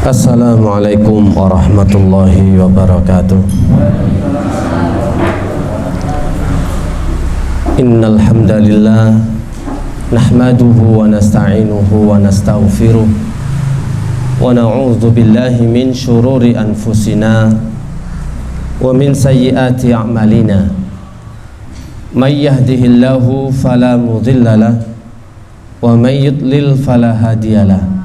Assalamualaikum warahmatullahi wabarakatuh. Innal hamdalillah nahmaduhu wa nasta'inuhu wa nastaghfiruh wa na'udzu billahi min syururi anfusina wa min sayyiati a'malina. May yahdihillahu fala mudhillalah wa may yudlil fala hadiyalah.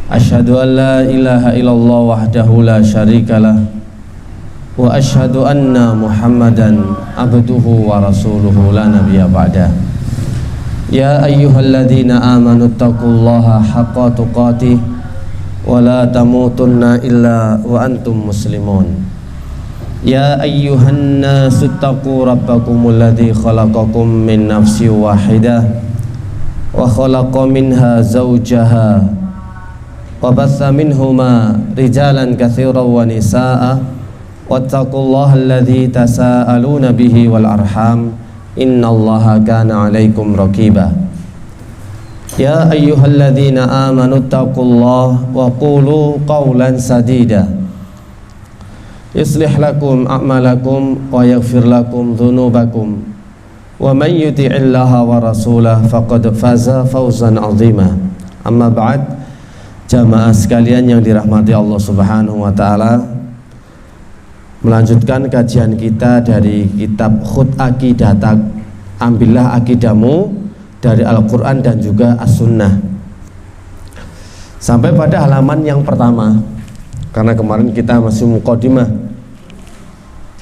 Asyhadu an la ilaha illallah wahdahu la syarikalah wa asyhadu anna Muhammadan abduhu wa rasuluhu la nabiyya ba'dah. Ya ayyuhalladzina amanu taqullaha haqqa tuqatih wa la tamutunna illa wa antum muslimun. Ya ayyuhan nasu taqu rabbakumul ladzi khalaqakum min nafsin wahidah wa khalaqa minha zawjaha wa batha minhuma rijalan katsiran wa nisaa wattaqullaha alladzi tasaaluna bihi wal arham innallaha kana 'alaikum raqiba. Ya ayyuhalladzina amanu taqullaha wa qulu qawlan sadida yuslih lakum a'malakum wa yaghfir lakum dhunubakum wa man yuti'illaha wa rasulahu faqad faza fawzan 'azima. Amma ba'd. Jamaah sekalian yang dirahmati Allah Subhanahu wa taala, melanjutkan kajian kita dari kitab Khud Aqidatak, ambillah akidahmu dari Al-Qur'an dan juga As-Sunnah. Sampai pada halaman yang pertama, karena kemarin kita masih muqaddimah,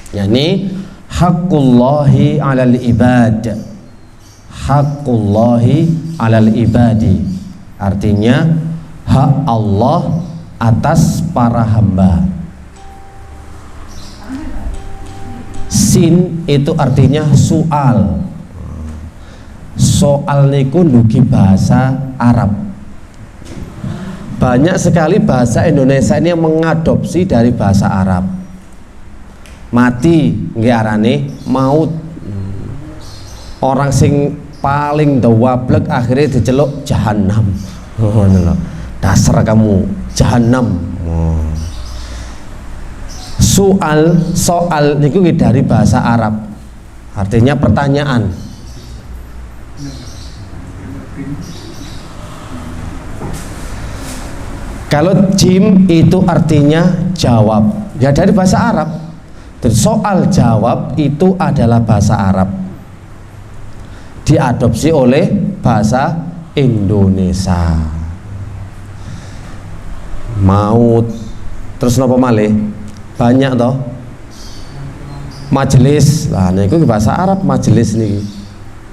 yakni haqqullahi 'alal ibad. Haqqullahi 'alal ibadi, artinya hak Allah atas para hamba. Sin itu artinya soal. Soal niku ndugi bahasa Arab. Banyak sekali bahasa Indonesia ini yang mengadopsi dari bahasa Arab. Mati nggih arane maut. Orang sing paling dawablek akhirnya diceluk jahanam. Ngono lho. Dasar kamu jahanam. Soal niku dari bahasa Arab, artinya pertanyaan. Kalau jim itu artinya jawab, ya dari bahasa Arab. Dan soal jawab itu adalah bahasa Arab, diadopsi oleh bahasa Indonesia. Maut, terus napa malih? Banyak toh. Majelis, lah niku bahasa Arab majelis niki.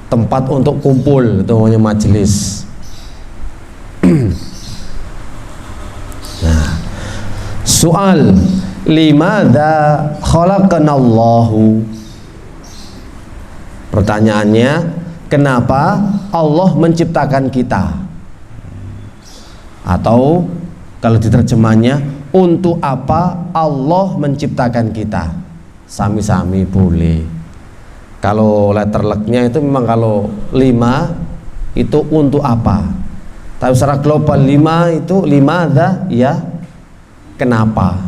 Tempat untuk kumpul itu namanya majelis. Nah, soal limadza khalaqanallahu. Pertanyaannya, kenapa Allah menciptakan kita? Atau kalau diterjemahnya, untuk apa Allah menciptakan kita? Sami-sami boleh. Kalau letter luck-nya itu memang kalau 5 itu untuk apa? Tapi secara global 5 itu limadza, ya kenapa?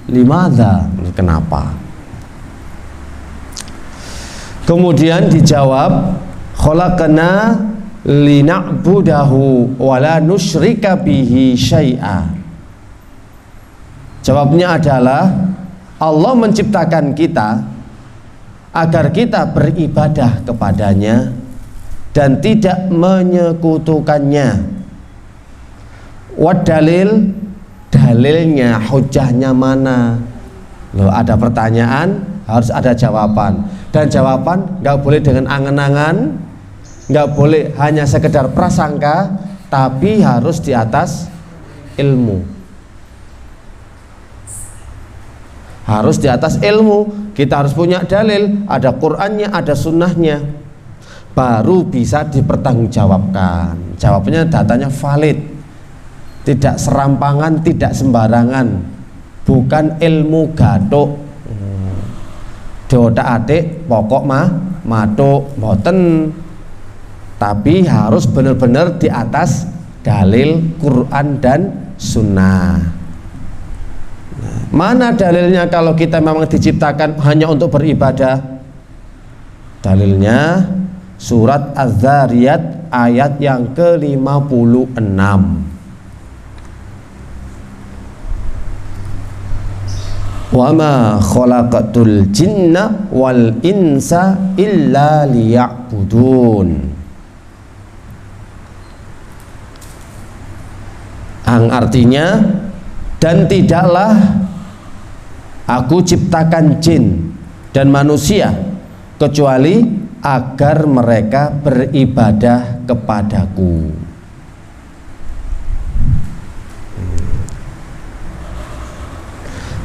Limadza, kenapa? Kemudian dijawab, khalaqna lina'budahu wa la nusyrika bihi syai'a. Jawabnya adalah Allah menciptakan kita agar kita beribadah kepadanya dan tidak menyekutukannya. Wad dalil, dalilnya, hujahnya mana? Loh, ada pertanyaan harus ada jawaban, dan jawaban nggak boleh dengan angan-angan, nggak boleh hanya sekedar prasangka, tapi harus di atas ilmu. Harus di atas ilmu. Kita harus punya dalil, ada Qur'annya, ada sunnahnya, baru bisa dipertanggungjawabkan. Jawabnya datanya valid, tidak serampangan, tidak sembarangan, bukan ilmu gathuk. Diotak-atik pokok matuk mboten, tapi harus benar-benar di atas dalil Quran dan sunnah. Nah, mana dalilnya kalau kita memang diciptakan hanya untuk beribadah? Dalilnya surat Az-Zariyat ayat yang ke-56. Wa ma khalaqatul jinna wal insa illa liya'budun. Artinya, dan tidaklah aku ciptakan jin dan manusia kecuali agar mereka beribadah kepadaku.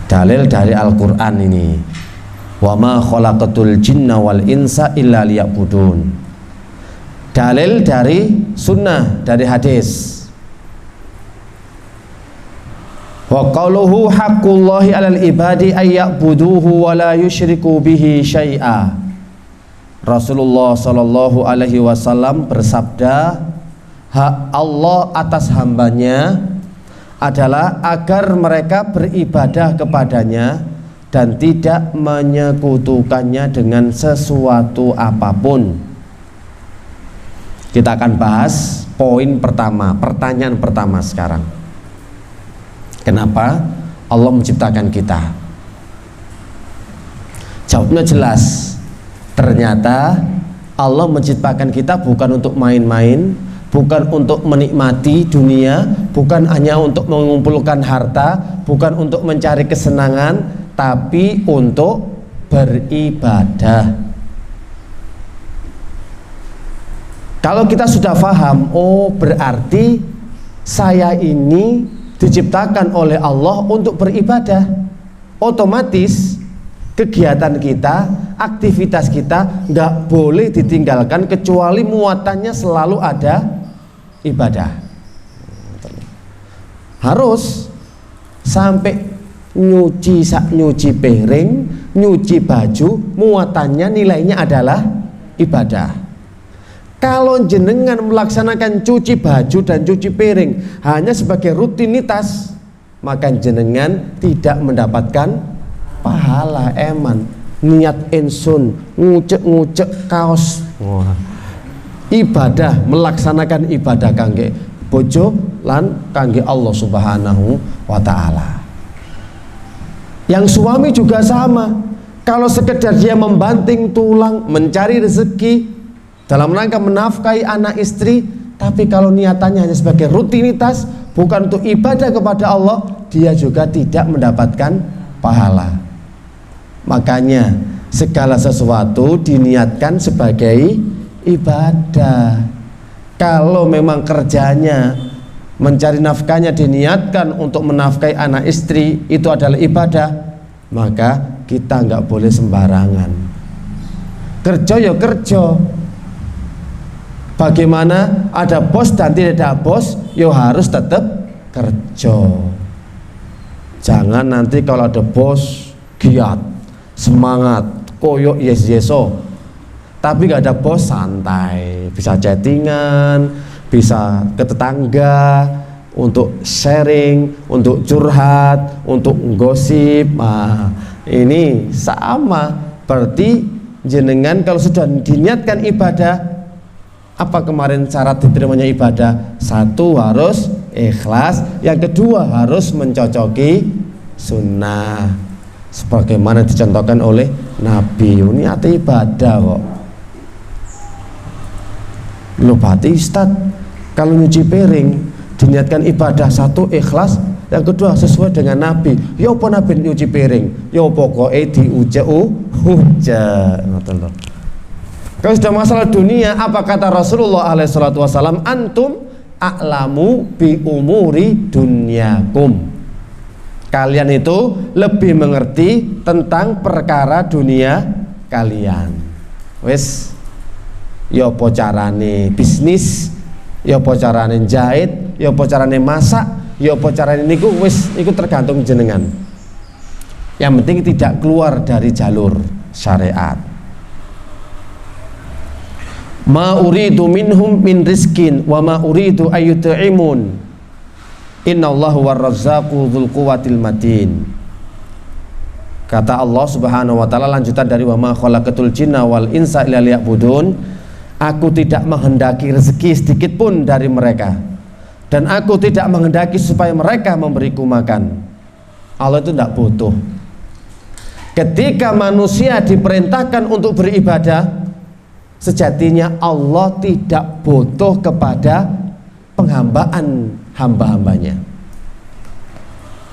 Dalil dari Al-Quran ini, wa ma khalaqatul jinna wal insa illa liya'budun. Dalil dari sunnah, dari hadis, wa qauluhu haqqullahi 'alal ibadi ay ya'buduhu wa la yusyriku bihi syai'a. Rasulullah sallallahu alaihi wasallam bersabda, hak Allah atas hambanya adalah agar mereka beribadah kepadanya dan tidak menyekutukannya dengan sesuatu apapun. Kita akan bahas poin pertama, pertanyaan pertama sekarang. Kenapa Allah menciptakan kita? Jawabnya jelas. Ternyata Allah menciptakan kita bukan untuk main-main, bukan untuk menikmati dunia, bukan hanya untuk mengumpulkan harta, bukan untuk mencari kesenangan, tapi untuk beribadah. Kalau kita sudah paham, oh berarti saya ini diciptakan oleh Allah untuk beribadah, otomatis kegiatan kita, aktivitas kita nggak boleh ditinggalkan kecuali muatannya selalu ada ibadah. Harus sampai nyuci piring, nyuci baju, muatannya nilainya adalah ibadah. Kalau jenengan melaksanakan cuci baju dan cuci piring hanya sebagai rutinitas, maka jenengan tidak mendapatkan pahala eman. Niat insun ngucek kaos. Wah. Ibadah, melaksanakan ibadah kangge bojo lan kangge Allah Subhanahu wa taala. Yang suami juga sama. Kalau sekedar dia membanting tulang, mencari rezeki dalam rangka menafkahi anak istri, tapi kalau niatannya hanya sebagai rutinitas, bukan untuk ibadah kepada Allah, dia juga tidak mendapatkan pahala. Makanya segala sesuatu diniatkan sebagai ibadah. Kalau memang kerjanya mencari nafkahnya diniatkan untuk menafkahi anak istri, itu adalah ibadah, maka kita nggak boleh sembarangan. Kerja ya kerja. Bagaimana ada bos dan tidak ada bos, yo harus tetap kerja. Jangan nanti kalau ada bos giat, semangat, koyok yes-yeso, tapi gak ada bos santai, bisa chattingan, bisa ke tetangga untuk sharing, untuk curhat, untuk gosip. Nah, ini sama, berarti jenengan kalau sudah diniatkan ibadah, apa kemarin syarat diterimanya ibadah? Satu, harus ikhlas. Yang kedua, harus mencocoki sunnah sebagaimana dicontohkan oleh Nabi. Ini arti ibadah kok. Loh berarti Ustaz, kalau nyuci piring diniatkan ibadah, satu ikhlas, yang kedua sesuai dengan Nabi. Ya apa Nabi nyuci piring? Ya pokoknya diuja-uja. Kalau sudah masalah dunia, apa kata Rasulullah SAW? Antum a'lamu bi umuri dunyakum. Kalian itu lebih mengerti tentang perkara dunia kalian. Wes, ya apa carane bisnis, ya apa carane jahit, ya apa carane masak, ya apa carane niku, wes iku tergantung jenengan. Yang penting tidak keluar dari jalur syariat. Ma uridu minhum min rizkin wa ma uridu ayyut'imun. Innallahu warrazzaqu dzul quwwatil matin. Kata Allah Subhanahu wa taala lanjutan dari wa ma khalaqatul jinna wal insa illa liya'budun. Aku tidak menghendaki rezeki sedikit pun dari mereka, dan aku tidak menghendaki supaya mereka memberiku makan. Allah itu tidak butuh. Ketika manusia diperintahkan untuk beribadah, sejatinya Allah tidak butuh kepada penghambaan hamba-hambanya,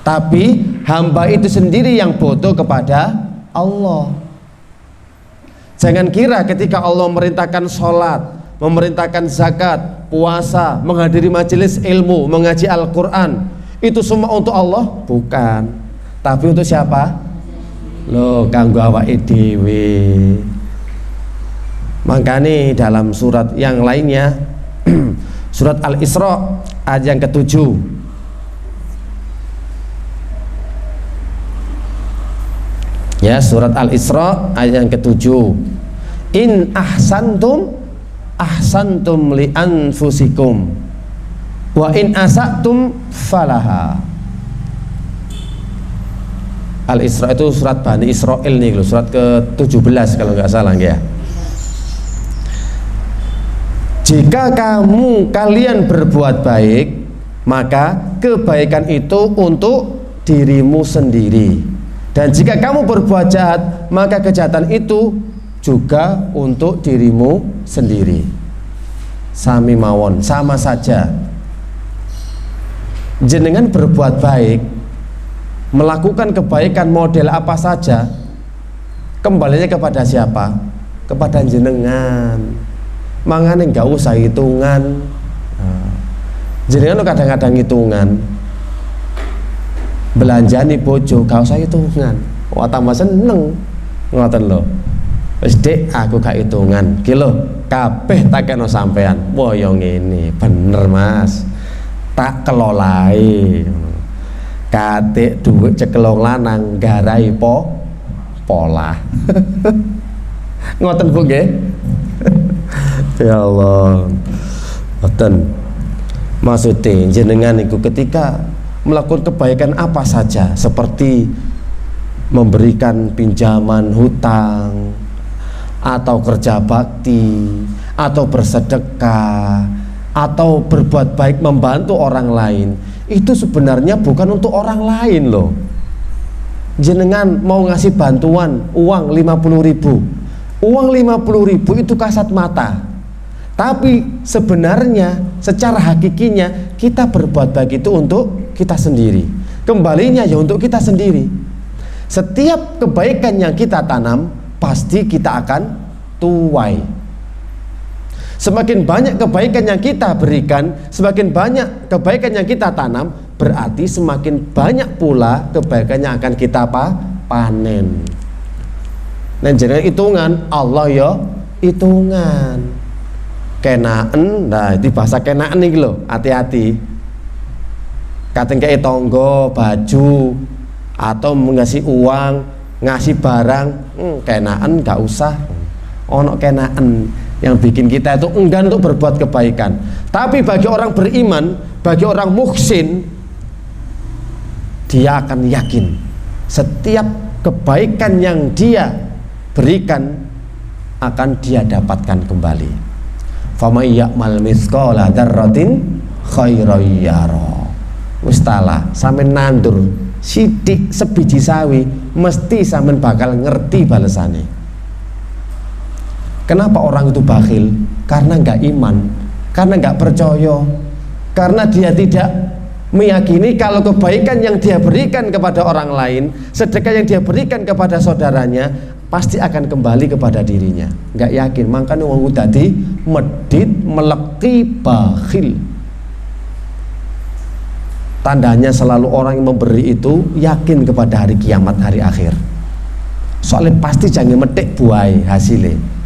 tapi hamba itu sendiri yang butuh kepada Allah. Jangan kira ketika Allah memerintahkan sholat, memerintahkan zakat, puasa, menghadiri majelis ilmu, mengaji Al-Quran, itu semua untuk Allah? Bukan. Tapi untuk siapa? Loh, kanggo awake dhewe. Makanya dalam surat yang lainnya surat Al-Isra ayat yang ke-7, ya, surat Al-Isra ayat yang ke-7, in ahsantum ahsantum li anfusikum wa in asatum falaha. Al-Isra itu surat Bani Israel nih, surat ke-17 kalau nggak salah ya. Jika kalian berbuat baik, maka kebaikan itu untuk dirimu sendiri, dan jika kamu berbuat jahat, maka kejahatan itu juga untuk dirimu sendiri. Sami mawon, sama saja. Jenengan berbuat baik, melakukan kebaikan model apa saja, kembalinya kepada siapa? Kepada jenengan. Mangane nggak usah hitungan. Jenengan kadang-kadang hitungan, belanjani bojo gak usah hitungan, wah tambah seneng ngoten lho. Wis Dik, aku gak hitungan ki lho, kabeh tak kena sampean. Wah yo ngene, bener Mas, tak kelolai. Katik duit cekelong lanang garai pola. Ngoten Bu nggih. Ya Allah, ngoten. Maksudnya jenengan itu ketika melakukan kebaikan apa saja, seperti memberikan pinjaman hutang, atau kerja bakti, atau bersedekah, atau berbuat baik membantu orang lain, itu sebenarnya bukan untuk orang lain loh. Jenengan mau ngasih bantuan uang 50.000, uang 50.000 itu kasat mata, tapi sebenarnya secara hakikinya kita berbuat baik itu untuk kita sendiri, kembalinya ya untuk kita sendiri. Setiap kebaikan yang kita tanam pasti kita akan tuai. Semakin banyak kebaikan yang kita berikan, semakin banyak kebaikan yang kita tanam, berarti semakin banyak pula kebaikan yang akan kita panen. Dan jangan hitungan, Allah ya hitungan. Kenaan, nah itu bahasa kenaan nih loh, hati-hati. Katen kayak tonggo, baju, atau ngasih uang, ngasih barang, kenaan gak usah. Ono kenaan yang bikin kita itu enggan untuk berbuat kebaikan. Tapi bagi orang beriman, bagi orang muhsin, dia akan yakin setiap kebaikan yang dia berikan akan dia dapatkan kembali. Faman ya'mal mithqala dzarratin khairan yara. Mustala sampean nandur sithik sebiji sawi, mesti sampean bakal ngerti balesane. Kenapa orang itu bakhil? Karena nggak iman, karena nggak percaya, karena dia tidak meyakini kalau kebaikan yang dia berikan kepada orang lain, sedekah yang dia berikan kepada saudaranya, pasti akan kembali kepada dirinya. Nggak yakin, makanya wong dadi medit melekti bakhil. Tandanya selalu orang yang memberi itu yakin kepada hari kiamat, hari akhir. Soalnya pasti jangan metik buai hasilnya.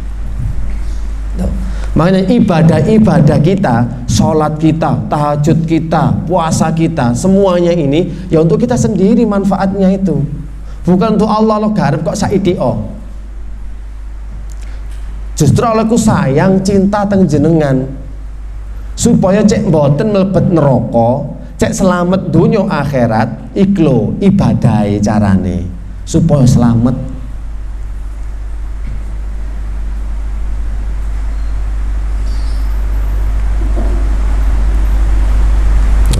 Makanya ibadah-ibadah kita, sholat kita, tahajud kita, puasa kita, semuanya ini ya untuk kita sendiri manfaatnya itu. Bukan untuk Allah lo garep kok saidio. Justru Allahku sayang cinta teng jenengan supaya cek mboten mlebet neraka, cek selamat dunia akhirat iklo ibadai carane supaya selamat.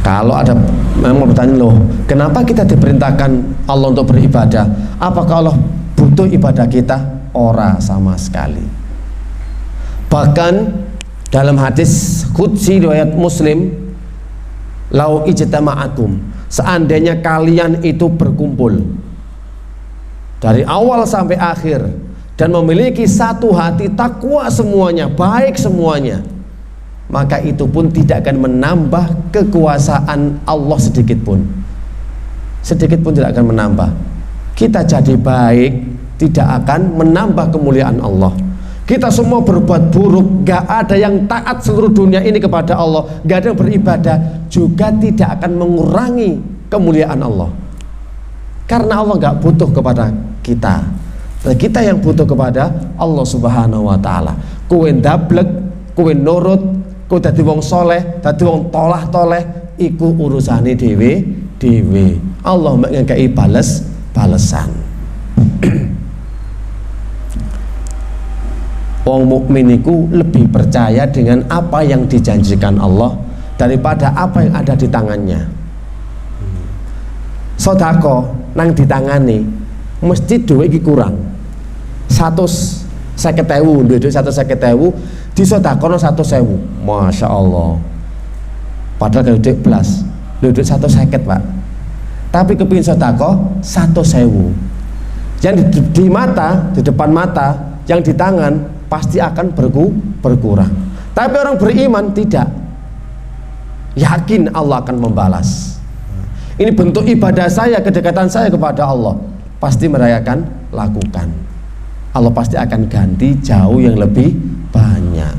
Kalau ada memang bertanya, loh kenapa kita diperintahkan Allah untuk beribadah? Apakah Allah butuh ibadah kita? Ora sama sekali. Bahkan dalam hadis qudsi riwayat Muslim, lau ijtama'atum, seandainya kalian itu berkumpul dari awal sampai akhir dan memiliki satu hati takwa semuanya, baik semuanya, maka itu pun tidak akan menambah kekuasaan Allah sedikit pun tidak akan menambah. Kita jadi baik tidak akan menambah kemuliaan Allah. Kita semua berbuat buruk, gak ada yang taat seluruh dunia ini kepada Allah, gak ada yang beribadah, juga tidak akan mengurangi kemuliaan Allah, karena Allah gak butuh kepada kita, dan kita yang butuh kepada Allah Subhanahu wa ta'ala. Kowe ndablek, kowe nurut, kowe dadi wong soleh, dadi wong tolah-toleh, iku urusane dhewe. Allah mek ngekeki balesan. Wong mukmin itu lebih percaya dengan apa yang dijanjikan Allah daripada apa yang ada di tangannya. Sodako nang ditangani mesti duit iki kurang 150.000, duit 150.000 disodakono 100.000, masya Allah. Padahal kalau duit belas, duit 150 pak, tapi kepingin sodako 100.000. Yang di mata, di depan mata, yang di tangan pasti akan berkurang. Tapi orang beriman tidak, yakin Allah akan membalas. Ini bentuk ibadah saya, kedekatan saya kepada Allah, pasti merayakan, lakukan. Allah pasti akan ganti jauh yang lebih banyak.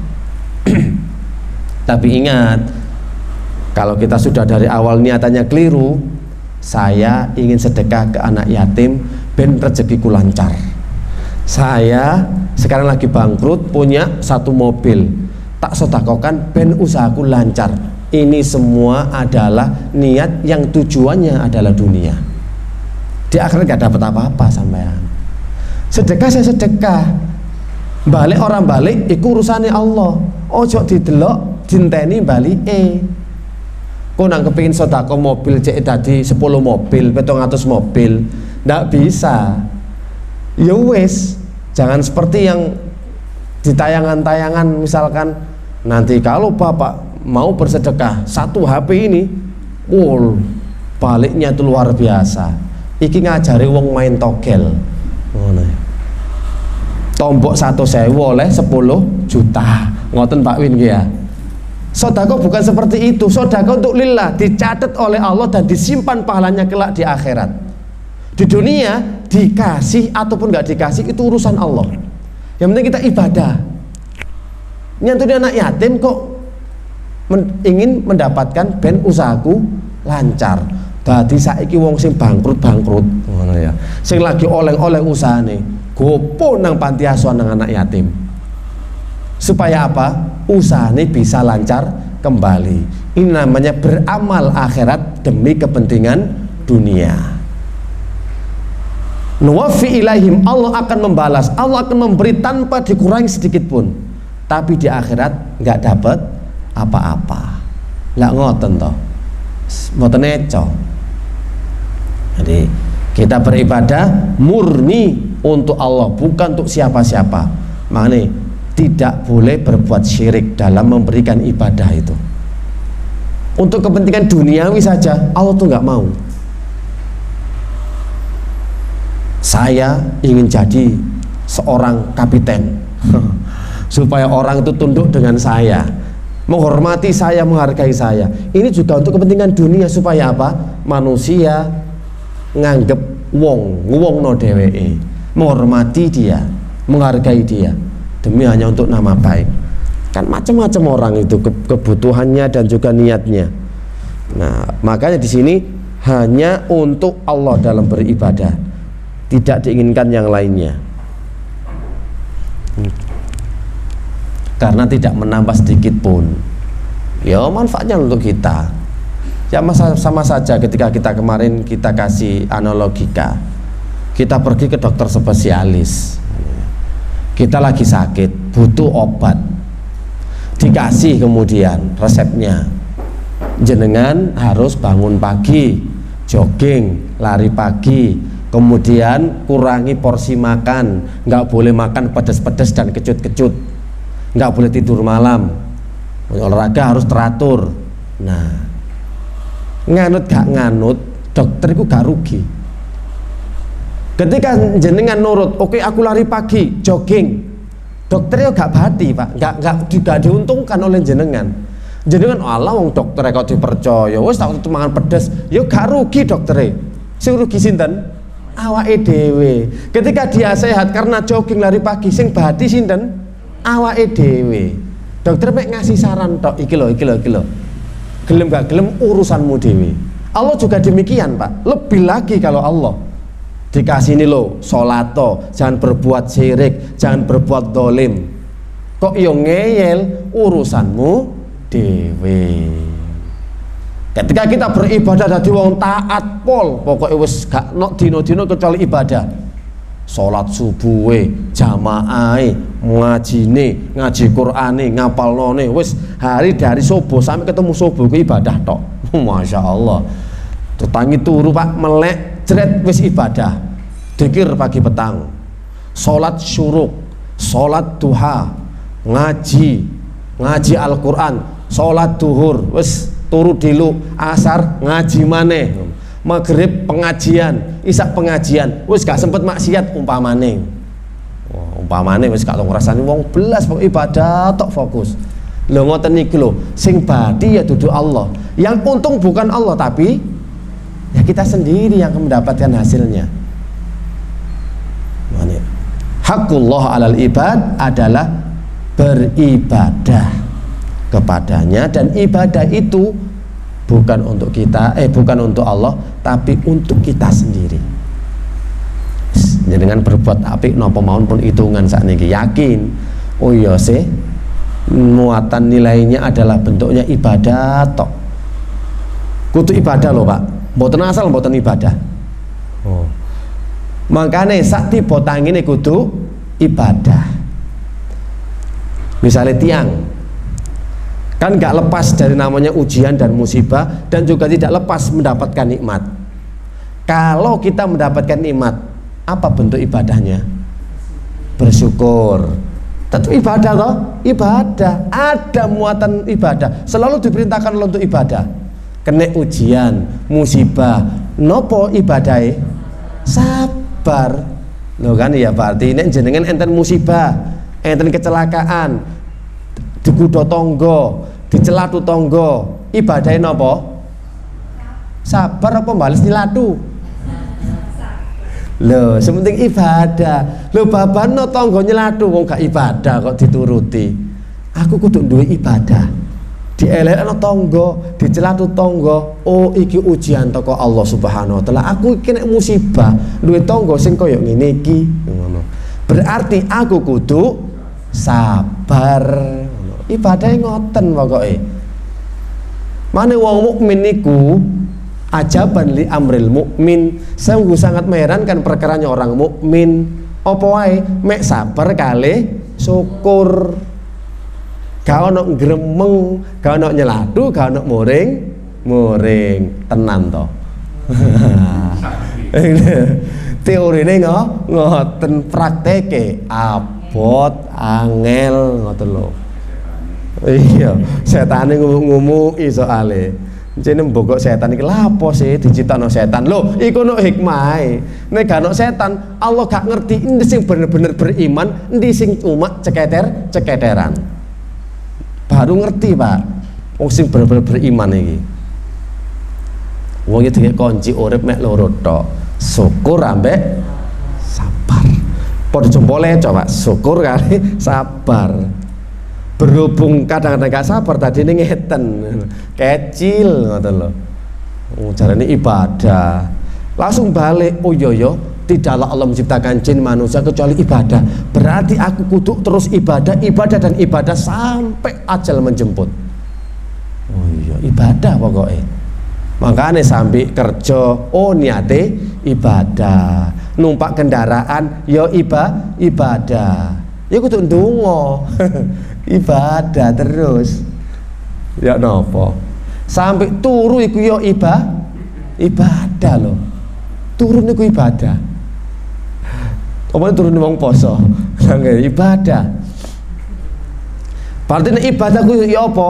Tapi ingat, kalau kita sudah dari awal niatannya keliru, saya ingin sedekah ke anak yatim ben rezekiku lancar. Saya sekarang lagi bangkrut, punya 1 mobil, tak sedekahkan ben usahaku lancar. Ini semua adalah niat yang tujuannya adalah dunia. Di akhirat gak dapat apa-apa sampean. Sedekah saya sedekah, balik orang balik iku urusane Allah. Ojo didelok dinteni balik kok nang kepingin sedekah mobil cek tadi 10 mobil, 700 mobil, ndak bisa. Ya wis, jangan seperti yang di tayangan-tayangan, misalkan nanti kalau bapak mau bersedekah 1 HP ini, baliknya itu luar biasa. Iki ngajari wong main togel, tombok 100.000 oleh 10 juta, ngoten Pak Win ya. Sedekah bukan seperti itu. Sedekah untuk lillah, dicatat oleh Allah dan disimpan pahalanya kelak di akhirat. Di dunia dikasih ataupun nggak dikasih itu urusan Allah. Yang penting kita ibadah. Nyantuni anak yatim kok ingin mendapatkan ben usahaku lancar. Dadi saiki wong sing bangkrut ngono ya. Sing lagi oleh-oleh usahane, gopo nang panti asuhan nang anak yatim. Supaya apa? Usahane bisa lancar kembali. Ini namanya beramal akhirat demi kepentingan dunia. Nuwaffi ilaihim, Allah akan membalas, Allah akan memberi tanpa dikurangi sedikit pun. Tapi di akhirat nggak dapat apa-apa. Lah ngoten toh. Mboten eco. Jadi kita beribadah murni untuk Allah, bukan untuk siapa-siapa. Makanya tidak boleh berbuat syirik dalam memberikan ibadah itu. Untuk kepentingan duniawi saja Allah tuh nggak mau. Saya ingin jadi seorang kapiten supaya orang itu tunduk dengan saya, menghormati saya, menghargai saya. Ini juga untuk kepentingan dunia, supaya apa? Manusia nganggep wong no dheweke, menghormati dia, menghargai dia, demi hanya untuk nama baik. Kan macam-macam orang itu kebutuhannya dan juga niatnya. Nah, makanya di sini hanya untuk Allah dalam beribadah, tidak diinginkan yang lainnya, karena tidak menambah sedikit pun. Ya manfaatnya untuk kita. Ya sama saja ketika kita kemarin kita kasih analogika, kita pergi ke dokter spesialis, kita lagi sakit butuh obat, dikasih kemudian resepnya, jenengan harus bangun pagi, jogging, lari pagi, kemudian kurangi porsi makan, nggak boleh makan pedas-pedas dan kecut-kecut, nggak boleh tidur malam, olahraga harus teratur. Nah, nganut gak nganut, dokter itu gak rugi. Ketika jenengan nurut, oke aku lari pagi, jogging, dokternya gak bati pak, gak diuntungkan oleh jenengan. Jenengan Allah wong dokter kok dipercaya, wes tak tutup mangan pedas, yo gak rugi dokternya. Sing rugi sinten? Awake dhewe. Ketika dia sehat karena jogging lari pagi, sing bati sinten? Awake dhewe. Dokter mek ngasih saran tok, iki lho. Gelem gak gelem urusanmu dewi. Allah juga demikian pak, lebih lagi kalau Allah dikasih ini lo sholato, jangan berbuat syirik, jangan berbuat dolim, kok yo ngeyel urusanmu dewi. Ketika kita beribadah dadi wong taat pol, pokoknya wis gak nok dino-dino kecuali ibadah, sholat subuhe, jamaah, ngaji Qur'ane, ngapalnone, wis hari dari subuh sampai ketemu subuh ke ibadah tok. Masya Allah. Tetangi turu pak melek, jret wis ibadah. Dikir pagi petang, sholat syuruk, sholat duha, ngaji Al-Quran, sholat duhur, wis turu dilu, asar ngaji maneh. Maghrib pengajian, isak pengajian, wis gak sempet maksiat umpamane. Umpamane wis gak tau ngrasani wong belas kok ibadah tok fokus. Lho ngoten iki lho, sing badi ya dudu Allah. Yang untung bukan Allah tapi ya kita sendiri yang mendapatkan hasilnya. Haqqullah 'alal ibad adalah beribadah kepadanya, dan ibadah itu bukan untuk kita, bukan untuk Allah, tapi untuk kita sendiri. Dengan berbuat apik napa mawon pun hitungan sakniki yakin, oh iya sih, muatan nilainya adalah bentuknya ibadah tok. Kudu ibadah loh pak, mboten asal mboten ibadah. Oh. Makanya sak tiba tangine kudu ibadah. Misalnya tiang kan gak lepas dari namanya ujian dan musibah, dan juga tidak lepas mendapatkan nikmat. Kalau kita mendapatkan nikmat, apa bentuk ibadahnya? Bersyukur. Tentu ibadah toh, ibadah. Ada muatan ibadah. Selalu diperintahkan untuk ibadah. Kena ujian, musibah, nopo ibadai? Sabar. Loh kan ya berarti ini jenengan enten musibah, enten kecelakaan, dikudo tonggo, dicelatu tonggo, ibadahin apa? Sabar apa balas nyelatu? Loh, sementing ibadah. Loh babano tonggo nyelatu wong gak ibadah kok dituruti. Aku kudu duwe ibadah. Dielekno tonggo, dicelatu tonggo, oh iki ujian teko Allah Subhanahu wa taala. Aku iki nek musibah, duwe tonggo sing koyo ngene iki, ngono. Berarti aku kudu sabar. Ibadah ngoten pokoke. Mane wong mukmin niku ajaban li amril mukmin, sungguh sangat mengherankan perkaranya orang mukmin. Apa wae mek sabar kalih syukur. Gak ono gremeng, gak ono nyeladu, gak ono muring tenan to. Teorine ngoten, prakteke abot angel ngoten lho. Iya, setane ngumuki soale. Jeneng mbokok setan iki lapo sih diciptakno setan. Lho, iku ono hikmahe. Nek gak ono setan, Allah gak ngerti endi sing bener-bener beriman, endi sing cuma ceketeran. Baru ngerti pak, wong sing bener-bener beriman iki. Wong iki kunci urip mek loro tok, syukur ambek sabar. Padha jempole coba, syukur kali sabar. Berhubung kadang-kadang gak sabar tadi ini ngeten, kecil ngoten lho. Carane ibadah. Langsung balik, oh yo tidaklah Allah menciptakan jin manusia kecuali ibadah. Berarti aku kudu terus ibadah dan ibadah sampai ajal menjemput. Oh iya, ibadah pokoknya. Makanya sampai kerja niate ibadah, numpak kendaraan ibadah. Ya kudu ndonga. Ibadah terus. Ya napa? Sampai turu iku ya ibadah loh. Turun iku ibadah. Apa turun wong poso? Ibadah. Berarti ibadah ku ya apa?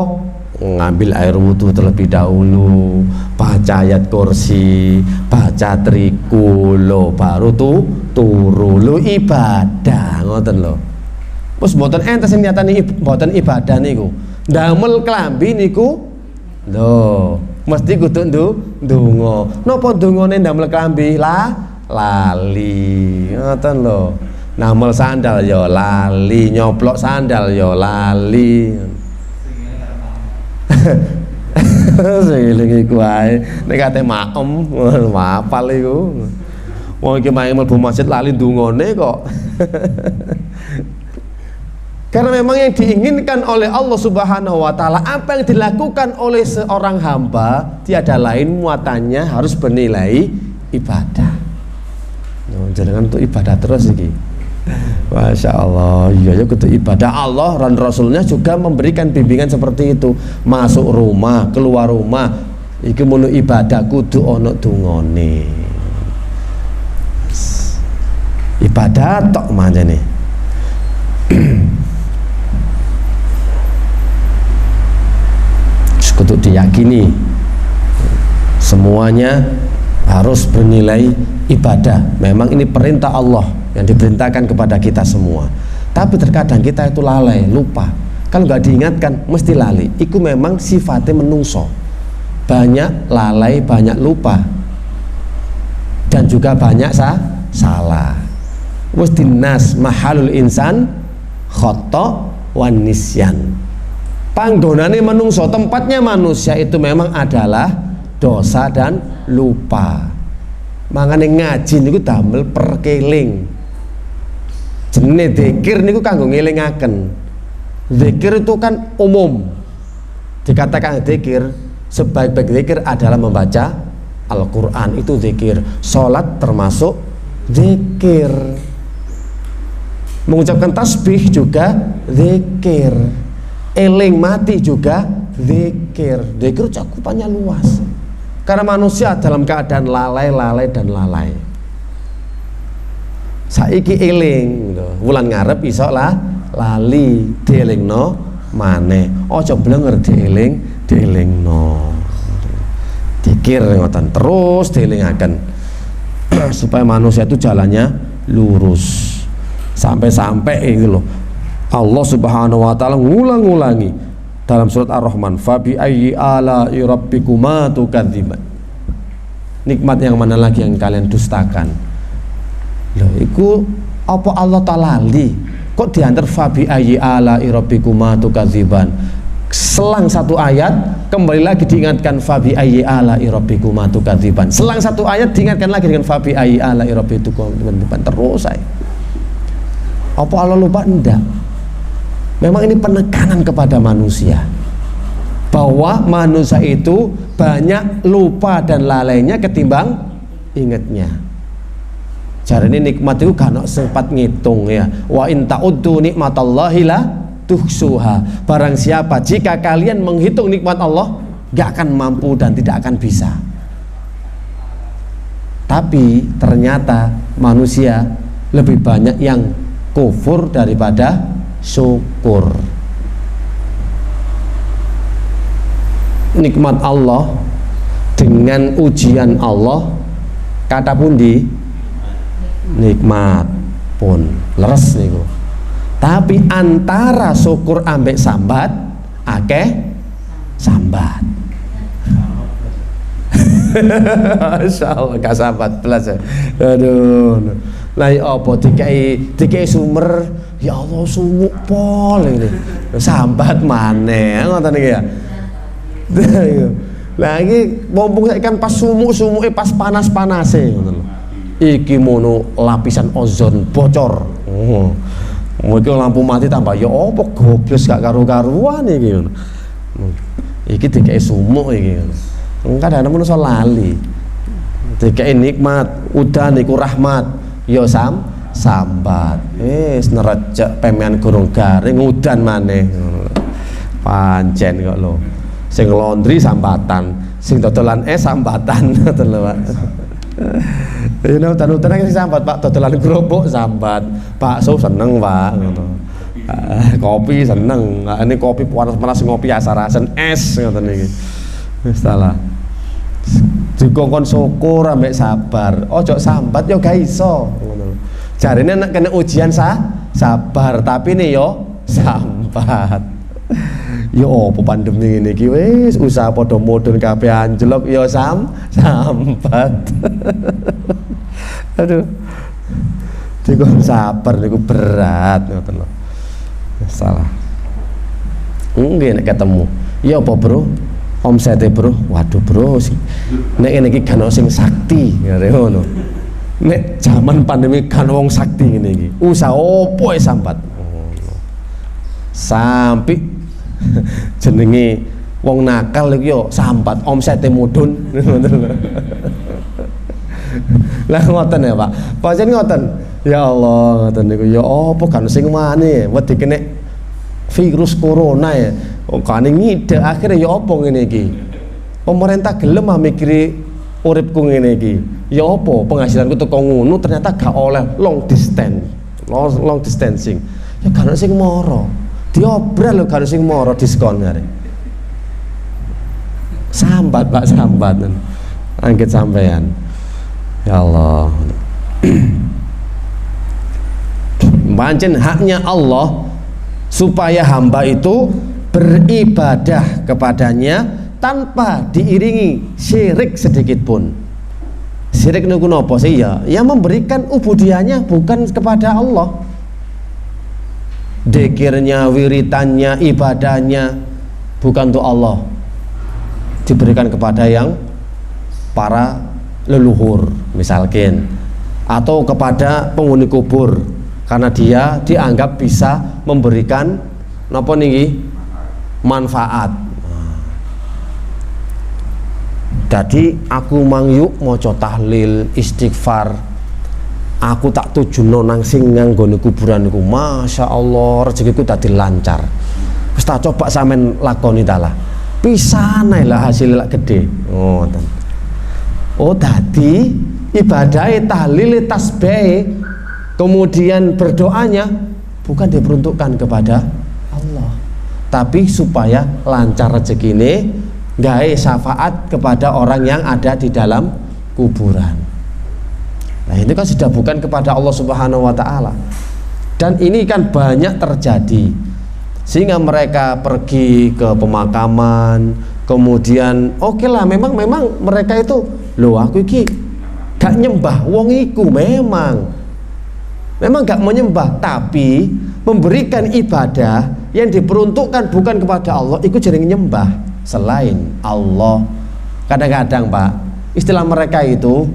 Ngambil air wudhu terlebih dahulu, baca ayat kursi, baca trikulo, baru turu lo ibadah, ngoten lo. Terus mboten enten sing nyatani mboten ibadah niku. Ndamel klambi niku lho, mesti kudu ndonga. Napa ndongane ndamel klambi? Lali. Ngoten lho. Ndamel sandal ya lali, nyoplok sandal ya lali. Sing iku ae nek kate maem apal iku. Wong iki main mlebu masjid lali ndungone kok. Karena memang yang diinginkan oleh Allah Subhanahu wa taala, apa yang dilakukan oleh seorang hamba tiada lain muatannya harus bernilai ibadah. Jangan untuk ibadah terus iki. Masya Allah, iya ya kudu ibadah. Allah dan Rasulnya juga memberikan bimbingan seperti itu. Masuk rumah, keluar rumah, iki mulu ibadah kudu ono dungone. Ibadah tok manjane. Kudu diyakini semuanya harus bernilai ibadah. Memang ini perintah Allah yang diperintahkan kepada kita semua. Tapi terkadang kita itu lalai, lupa. Kalau nggak diingatkan mesti lali. Itu memang sifatnya menungso. Banyak lalai, banyak lupa, dan juga banyak salah. Wasdinas mahalul insan khoto wan nisyan. Panggonane menungso, tempatnya manusia itu memang adalah dosa dan lupa. Mangane ngaji niku damel perkeling. Jenenge dzikir niku kanggo ngelingaken. Dzikir itu kan umum. Dikatakan dzikir, sebaik-baik dzikir adalah membaca Al-Qur'an, itu dzikir. Salat termasuk dzikir. Mengucapkan tasbih juga dzikir. Eling mati juga zikir. Zikir cakupannya luas. Karena manusia dalam keadaan lalai dan lalai. Saiki eling, wulan ngarep iso lah lali, dielingno maneh. Aja blenger dielingno. Zikir ngoten terus dielingaken supaya manusia itu jalannya lurus. Sampai-sampai itu loh. Allah Subhanahu wa taala ngulang-ngulangi dalam surat Ar-Rahman, fabi ayyi ala'i rabbikuma tukadziban. Nikmat yang mana lagi yang kalian dustakan? Loh, iku apa Allah taala lali? Kok diantar fabi ayyi ala'i rabbikuma tukadziban? Selang satu ayat kembali lagi diingatkan fabi ayyi ala'i rabbikuma tukadziban. Selang satu ayat diingatkan lagi dengan fabi ayyi ala'i rabbikuma tukadziban. Terus saya. Apa Allah lupa? Enggak. Memang ini penekanan kepada manusia bahwa manusia itu banyak lupa dan lalainya ketimbang ingatnya. Jarane nikmat itu gak sempat ngitung ya. Wa in ta'uddu nikmatallahi la tuhsuha. Barang siapa jika kalian menghitung nikmat Allah, gak akan mampu dan tidak akan bisa. Tapi ternyata manusia lebih banyak yang kufur daripada syukur. Nikmat Allah dengan ujian Allah kata pundi nikmat pun leres niku. Tapi antara syukur ambek sambat akeh sambat. Masyaallah gak sambat belas. Aduh. Lah apa dikai sumber ya Allah sumuk pol ini. Sambat maneh ngoten iki ya. Lagi mumpung ikan pas sumuk-sumuke pas panas-panase ngoten lho. Iki mono lapisan ozon bocor. Iki lampu mati tambah ya apa goblok gak karu-karuan iki ngono. Iki dikai sumuk iki ngono. Kadang manusa lali. Dikei nikmat, udan iku rahmat, ya sambat. Wis nerecek pemean gurung garing udan maneh. Pancen kok lho. Sing laundry sambatan, sing dodolan sambatan ngoten lho, Pak. Ya udan-udan sing sambat, Pak. Dodolan kerupuk sambat. Bakso seneng, Pak, ngono. Kopi seneng. Ini kopi panas-panas ngopi asar-asen es ngoten iki. Wis salah. Dikongkon syukur ambek sabar. Ojo sambat yo gak iso ngono. Jarine nek kena ujian sabar, tapi nih yo sambat. Yo opo pandemi ini iki wis usaha padha mudhun kabeh anjlok yo sambat. Aduh. Dikon sabar niku berat ngoten lho. Salah. Nggih nek ketemu. Ya apa, Bro? Omsete, Bro. Waduh, Bro sih. Nek ngene iki kan sing sakti ngono. Nek zaman pandemi kan wong sakti ngene iki. Usaha opo e sambat. Sampai jenenge wong nakal iku yo sambat omsete mudhun. Lah ngoten ya, Pak. Pancen ngoten. Ya Allah, ngoten niku ya apa kan sing maneh wedi kena virus corona ya. Oh kan ngide akhirnya ya apa ngene iki. Pemerintah gelem mikiri uripku ngene iki. Ya apa penghasilanku teko ngono ternyata gak oleh long distancing. Ya kan sing moro. Diobral lho kan sing moro diskon ngare. Sambat, Pak, sambat. Angkat sampean. Ya Allah. Pancen haknya Allah supaya hamba itu beribadah kepadanya tanpa diiringi syirik sedikit pun. Syirik niku napa sih ya? Ya memberikan ubudiyahnya bukan kepada Allah. Dzikirnya, wiritannya, ibadahnya bukan untuk Allah. Diberikan kepada yang para leluhur misalkan, atau kepada penghuni kubur karena dia dianggap bisa memberikan napa niki manfaat. Jadi aku mangyuk maca tahlil istighfar, aku tak tujuno nang sing nganggone kuburan niku, masya Allah rezekiku dadi lancar. Wis tak coba sampean lakoni ta lah, pisan ae lah hasilnya gede. Oh tadi ibadah tahlil tasbih kemudian berdoanya bukan diperuntukkan kepada Allah, tapi supaya lancar rezeki ini gawe syafaat kepada orang yang ada di dalam kuburan. Nah ini kan sudah bukan kepada Allah Subhanahu wa Ta'ala, dan ini kan banyak terjadi sehingga mereka pergi ke pemakaman, kemudian oke lah memang mereka itu loh aku iki gak nyembah wong iku, memang gak menyembah, tapi memberikan ibadah yang diperuntukkan bukan kepada Allah iku jenenge nyembah selain Allah. Kadang-kadang, Pak, istilah mereka itu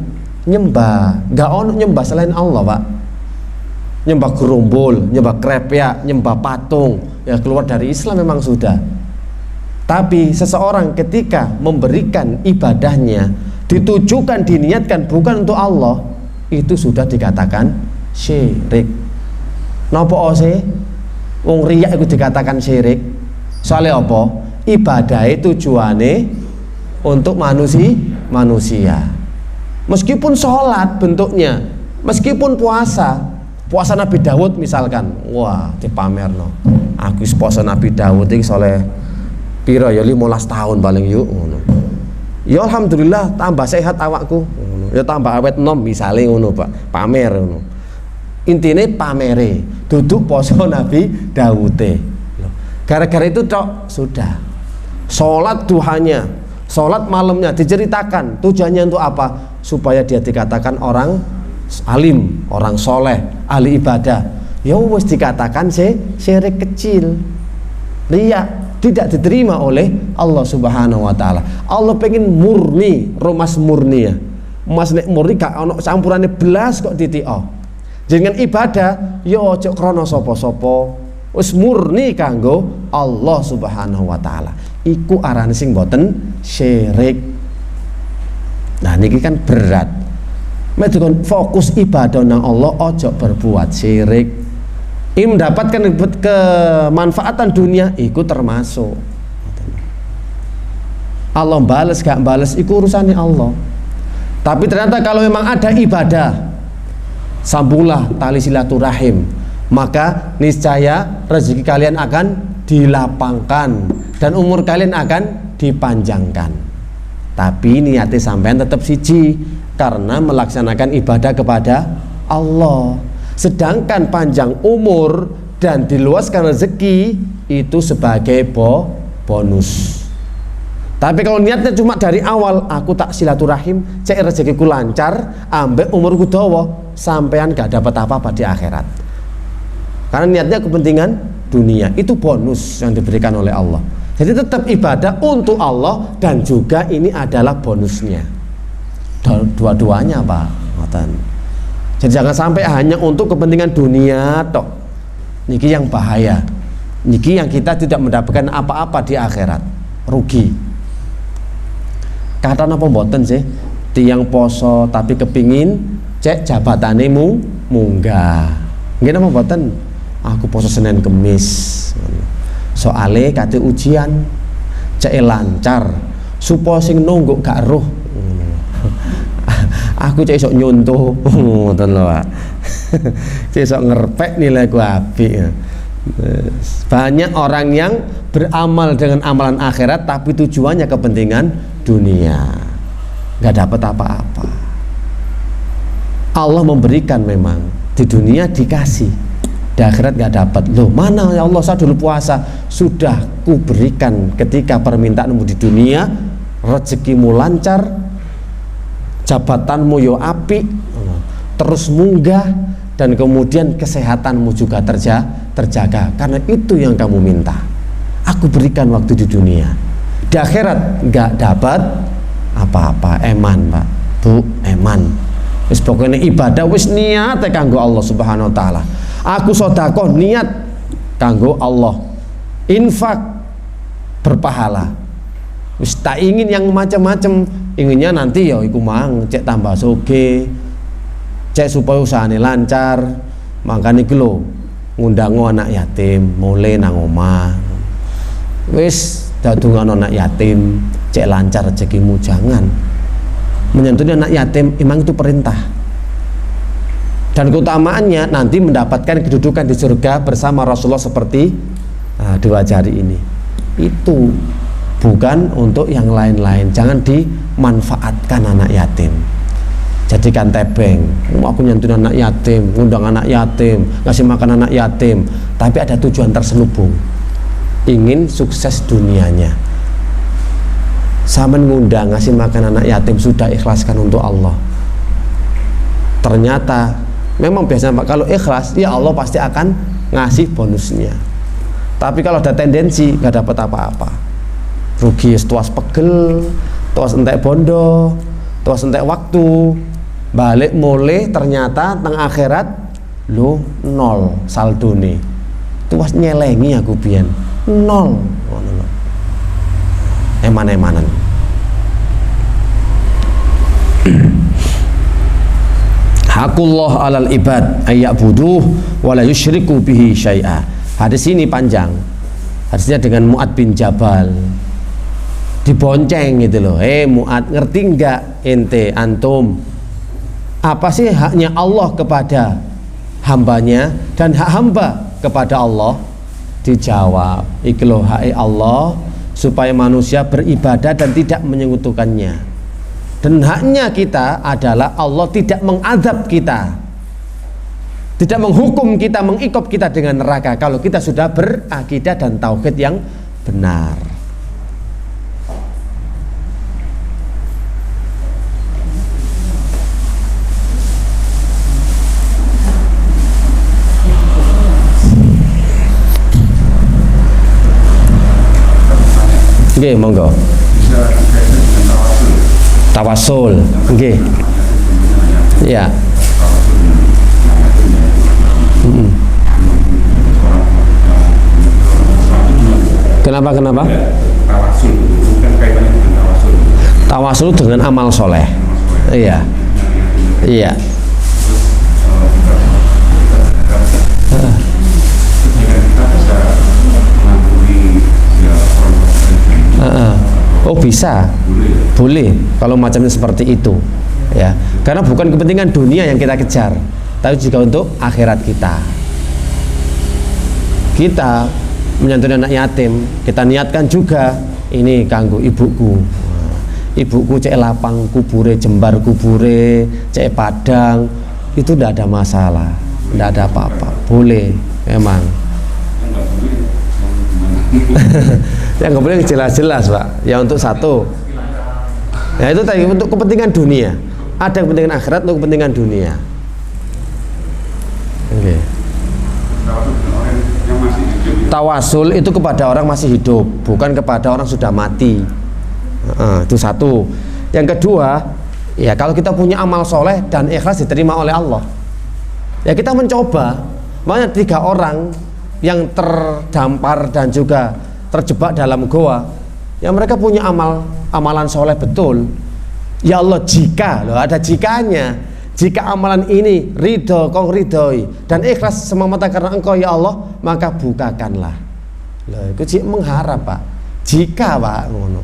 nyembah, gak ono nyembah selain Allah, Pak. Nyembah gerombol, nyembah krepyak, nyembah patung, ya keluar dari Islam memang sudah. Tapi seseorang ketika memberikan ibadahnya ditujukan, diniatkan bukan untuk Allah, itu sudah dikatakan syirik. Napa sih wong riya itu dikatakan syirik? Soalnya apa? Ibadahnya tujuannya untuk manusia. Meskipun sholat bentuknya, meskipun puasa Nabi Dawud misalkan, wah dipamerno, aku puasa Nabi Dawud iki soleh piro ya 15 tahun paling yuk ngono. Ya alhamdulillah tambah sehat awakku ngono. Ya tambah awet nom misale ngono, Pak. Pamer ngono. Intine pamere, duduk poso Nabi Dawud. Gara-gara itu tok sudah. Salat duhanya, salat malamnya diceritakan tujuannya untuk apa? Supaya dia dikatakan orang alim, orang soleh, ahli ibadah. Ya wis dikatakan syirik kecil. Riya tidak diterima oleh Allah Subhanahu wa Ta'ala. Allah pengen murni, romas murni ya. Mas nek murni gak ono campurane belas kok titik-o. Jangan ibadah ya ojo krana sapa-sapa. Wis murni kanggo Allah Subhanahu wa Ta'ala. Iku arane sing boten syirik. Nah niki kan berat. Medhon fokus ibadah nang Allah, ojo berbuat syirik. Ini mendapatkan kemanfaatan dunia, itu termasuk. Allah bales gak bales, itu urusannya Allah. Tapi ternyata kalau memang ada ibadah, sambunglah tali silaturahim, maka niscaya rezeki kalian akan dilapangkan dan umur kalian akan dipanjangkan. Tapi niatnya sampean tetap siji, karena melaksanakan ibadah kepada Allah. Sedangkan panjang umur dan diluaskan rezeki itu sebagai bonus. Tapi kalau niatnya cuma dari awal, aku tak silaturahim, cek rezekiku lancar, ambek umurku dawa, sampean gak dapat apa-apa di akhirat. Karena niatnya kepentingan dunia, itu bonus yang diberikan oleh Allah. Jadi tetap ibadah untuk Allah, dan juga ini adalah bonusnya. Dua-duanya Pak. Jadi jangan sampai hanya untuk kepentingan dunia tok. Niki yang bahaya. Niki yang kita tidak mendapatkan apa-apa di akhirat, rugi. Kata napa mboten sih? Tiang poso tapi kepingin cek jabatane munggah. Nggih napa mboten? Aku poso Senin Kemis. Soale kate ujian cek lancar. Supaya sing nunggu gak roh. Aku cek sok nyuntuh, ngoten lho Pak. Cek sok ngerpek nilaiku apik. Banyak orang yang beramal dengan amalan akhirat tapi tujuannya kepentingan dunia, nggak dapat apa-apa. Allah memberikan memang, di dunia dikasih, di akhirat nggak dapat. Loh mana ya Allah, saya dulu puasa, sudah ku berikan ketika permintaanmu di dunia, rezekimu lancar, jabatanmu yo api, terus munggah, dan kemudian kesehatanmu juga terjaga, karena itu yang kamu minta. Aku berikan waktu di dunia, di akhirat nggak dapat apa-apa. Eman Pak, Bu, eman. Wis pokoknya ibadah wis niat kanggo Allah Subhanahu Wa Taala. Aku sedekah niat kanggo Allah, infak berpahala. Wis tak ingin yang macam-macam, inginnya nanti ya iku mang cek tambah soge, cek supaya usahane lancar. Makanya iki lho ngundang anak yatim mulai nang omah, wis dadungan anak yatim cek lancar rezekimu. Jangan menyentuh anak yatim, emang itu perintah, dan keutamaannya nanti mendapatkan kedudukan di surga bersama Rasulullah seperti dua jari ini. Itu bukan untuk yang lain-lain. Jangan dimanfaatkan anak yatim, jadikan tebeng. Aku nyentuh anak yatim, ngundang anak yatim, ngasih makan anak yatim, tapi ada tujuan terselubung, ingin sukses dunianya. Sama ngundang ngasih makan anak yatim sudah ikhlaskan untuk Allah. Ternyata memang biasanya Pak, kalau ikhlas ya Allah pasti akan ngasih bonusnya. Tapi kalau ada tendensi nggak dapat apa-apa, rugi, tuas pegel, tuas entek bondo, tuas entek waktu, balik mulai ternyata teng akhirat lo nol saldo nih, tuas nyelengi aku biyen nol. Eman-emanan. Hakullah alal ibad ayyabuduh wa la yusyriku bihi syai'a. Hadis ini panjang. Hadisnya dengan Mu'ad bin Jabal, dibonceng gitu loh. Mu'ad, ngerti enggak ente antum apa sih haknya Allah kepada hambanya dan hak hamba kepada Allah? Dijawab, iki lho hak Allah supaya manusia beribadah dan tidak menyekutukannya, dan haknya kita adalah Allah tidak mengadab kita, tidak menghukum kita, mengikop kita dengan neraka kalau kita sudah berakidah dan tauhid yang benar. Oke, monggo. Tawasul. Oke. Ya. Kenapa? Tawasul, bukan kaitannya dengan tawasul. Tawasul dengan amal soleh. Iya. Iya. Oh bisa, boleh kalau macamnya seperti itu, ya. Karena bukan kepentingan dunia yang kita kejar, tapi juga untuk akhirat kita. Kita menyantuni anak yatim, kita niatkan juga ini kanggo ibuku. Ibuku cek lapang kubure, jembar kubure, cek padang, itu tidak ada masalah, tidak ada apa-apa, boleh memang. Yang nggak boleh jelas-jelas Pak, ya untuk satu, ya itu tadi untuk kepentingan dunia, ada kepentingan akhirat untuk kepentingan dunia. Oke. Tawasul itu kepada orang masih hidup, bukan kepada orang sudah mati. Itu satu. Yang kedua, ya kalau kita punya amal soleh dan ikhlas diterima oleh Allah, ya kita mencoba. Makanya 3 orang yang terdampar dan juga terjebak dalam goa, ya mereka punya amalan soleh betul. Ya Allah, jika loh ada jikanya, jika amalan ini ridho kau ridhoi dan ikhlas semata karena engkau ya Allah, maka bukakanlah. Loh itu mengharap Pak, jika Pak ngono.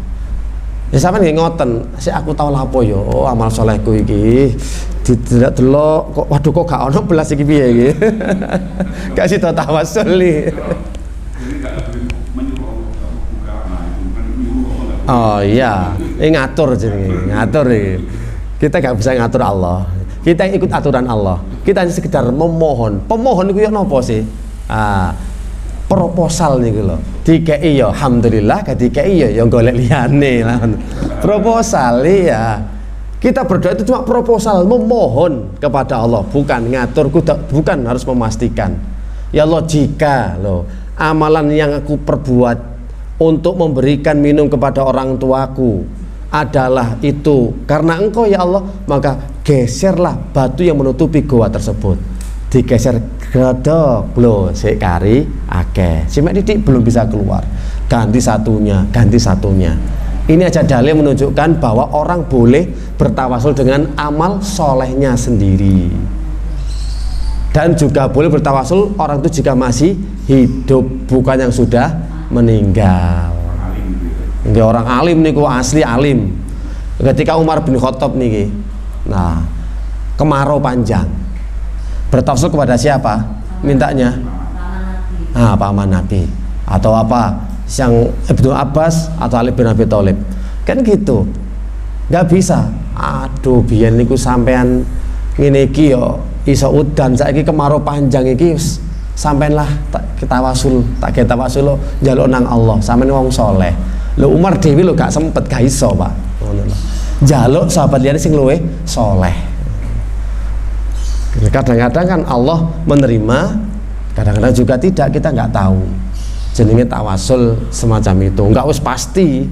Ya sampean nggih ngoten, sik aku tau lapo yo amal solehku iki. Tidak delok kok waduh kok gak ono belas iki piye iki. Gak sida tawasul iki. Oh iya, ini ngatur jenenge, ngatur iki. Kita gak bisa ngatur Allah. Kita ikut aturan Allah. Kita hanya sekedar memohon. Pemohon iku yo napa sih? Proposal niku lho. Dikei ya alhamdulillah, gak dikei ya golek liyane lah. Proposal ya. Kita berdoa itu cuma proposal, memohon kepada Allah, bukan ngatur, bukan harus memastikan. Ya Allah, jika loh amalan yang aku perbuat untuk memberikan minum kepada orang tuaku adalah itu karena engkau ya Allah, maka geserlah batu yang menutupi goa tersebut. Digeser gedok loh, sekari akeh simek didik belum bisa keluar, ganti satunya. Ini aja dalil menunjukkan bahwa orang boleh bertawasul dengan amal solehnya sendiri, dan juga boleh bertawasul orang itu jika masih hidup, bukan yang sudah meninggal. Nggih, orang alim niku asli alim. Ketika Umar bin Khattab niki, nah kemarau panjang, bertawasul kepada siapa? Mintanya paman Nabi atau apa? Yang Ibnu Abbas atau Ali bin Abi Thalib, kan gitu. Nggak bisa. Aduh, biyen niku sampean ngene iki yo iso udan, saiki kemarau panjang iki sampean lah tak tawasul njaluk nang Allah, sampean wong saleh. Lho Umar dhewe lho gak sempet, gak iso, Pak. Ngono lho. Njaluk sahabat liyane sing luwih saleh. Kadang-kadang kan Allah menerima, kadang-kadang juga tidak, kita nggak tahu. Jenenge tawasul semacam itu, enggak wis pasti.